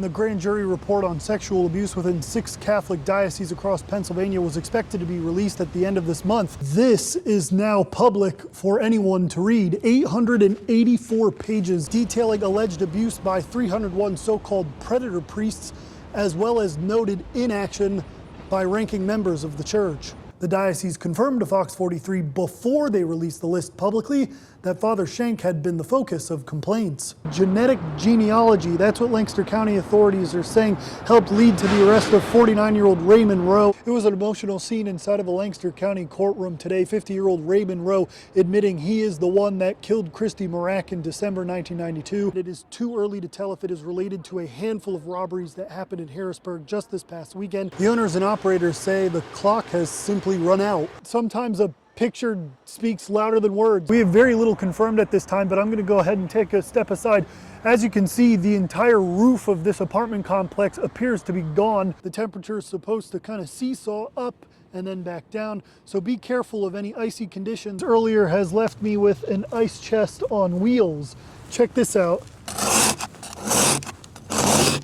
The grand jury report on sexual abuse within 6 Catholic dioceses across Pennsylvania was expected to be released at the end of this month. This is now public for anyone to read. 884 pages detailing alleged abuse by 301 so-called predator priests, as well as noted inaction by ranking members of the church. The diocese confirmed to Fox 43 before they released the list publicly that Father Schenk had been the focus of complaints. Genetic genealogy, that's what Lancaster County authorities are saying, helped lead to the arrest of 49-year-old Raymond Rowe. It was an emotional scene inside of a Lancaster County courtroom today. 50-year-old Raymond Rowe admitting he is the one that killed Christy Marac in December 1992. It is too early to tell if it is related to a handful of robberies that happened in Harrisburg just this past weekend. The owners and operators say the clock has simply run out. Sometimes a picture speaks louder than words. We have very little confirmed at this time, but I'm going to go ahead and take a step aside. As you can see, the entire roof of this apartment complex appears to be gone. The temperature is supposed to kind of seesaw up and then back down, so be careful of any icy conditions. Earlier has left me with an ice chest on wheels. Check this out.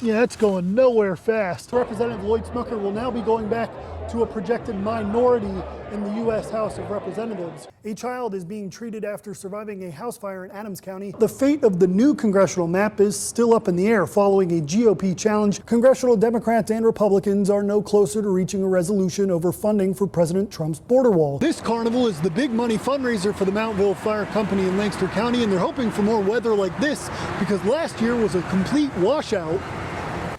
Yeah, it's going nowhere fast. Representative Lloyd Smucker will now be going back to a projected minority in the U.S. House of Representatives. A child is being treated after surviving a house fire in Adams County. The fate of the new congressional map is still up in the air following a GOP challenge. Congressional Democrats and Republicans are no closer to reaching a resolution over funding for President Trump's border wall. This carnival is the big money fundraiser for the Mountville Fire Company in Lancaster County, and they're hoping for more weather like this because last year was a complete washout.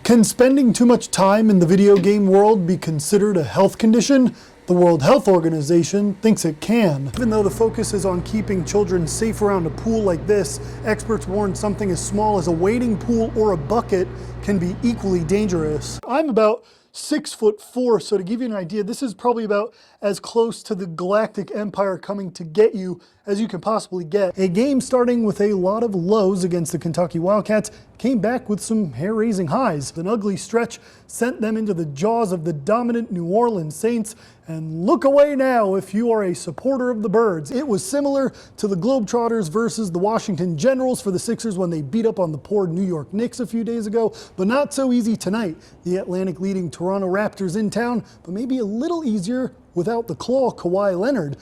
Can spending too much time in the video game world be considered a health condition? The World Health Organization thinks it can. Even though the focus is on keeping children safe around a pool like this, experts warn something as small as a wading pool or a bucket can be equally dangerous. I'm about 6'4", so to give you an idea, this is probably about as close to the Galactic Empire coming to get you as you can possibly get. A game starting with a lot of lows against the Kentucky Wildcats came back with some hair-raising highs. An ugly stretch sent them into the jaws of the dominant New Orleans Saints, and look away now if you are a supporter of the Birds. It was similar to the Globetrotters versus the Washington Generals for the Sixers when they beat up on the poor New York Knicks a few days ago, but not so easy tonight. The Atlantic leading Toronto Raptors in town, but maybe a little easier without the claw Kawhi Leonard.